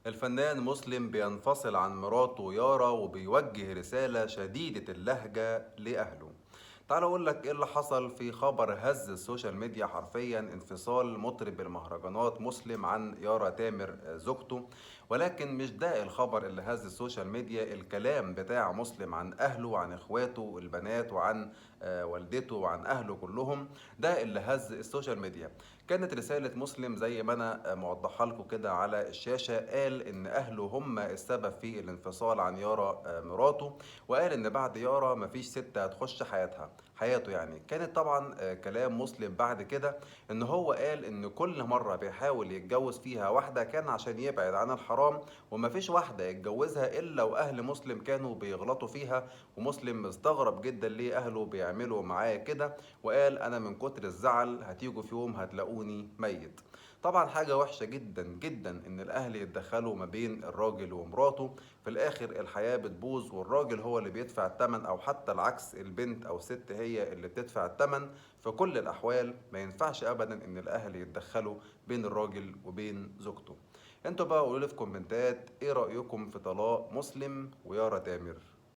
الفنان مسلم بينفصل عن مراته يارا وبيوجه رسالة شديدة اللهجة لأهله. تعال أقول لك إيه اللي حصل في خبر هز السوشيال ميديا حرفيا: انفصال مطرب المهرجانات مسلم عن يارا تامر زوجته. ولكن مش ده الخبر اللي هز السوشيال ميديا. الكلام بتاع مسلم عن أهله وعن إخواته البنات وعن والدته وعن أهله كلهم، ده اللي هز السوشيال ميديا. كانت رسالة مسلم زي ما أنا موضحها لكم كده على الشاشة. قال إن أهله هم السبب في الانفصال عن يارا مراته، وقال إن بعد يارا مفيش ست هتخش حياته. يعني كانت طبعا كلام مسلم بعد كده إن هو قال إن كل مرة بيحاول يتجوز فيها واحدة كان عشان يبعد عن الحرام، ومفيش واحدة يتجوزها إلا وأهل مسلم كانوا بيغلطوا فيها. ومسلم مستغرب جدا ليه أهله بيعملوا معاه كده، وقال أنا من كتر الزعل هتيجوا في يوم هتلاقوني ميت. طبعا حاجة وحشة جدا جدا إن الأهل يتدخلوا ما بين الراجل ومراته. في الآخر الحياة بتبوظ والراجل هو اللي بيدفع الثمن، أو حتى العكس، البنت أو الست هي اللي بتدفع الثمن. في كل الأحوال ما ينفعش أبدا إن الأهل يتدخلوا بين الراجل وبين زوجته. انتوا بقى قولوا لي في كومنتات ايه رأيكم في طلاق مسلم ويارا تامر.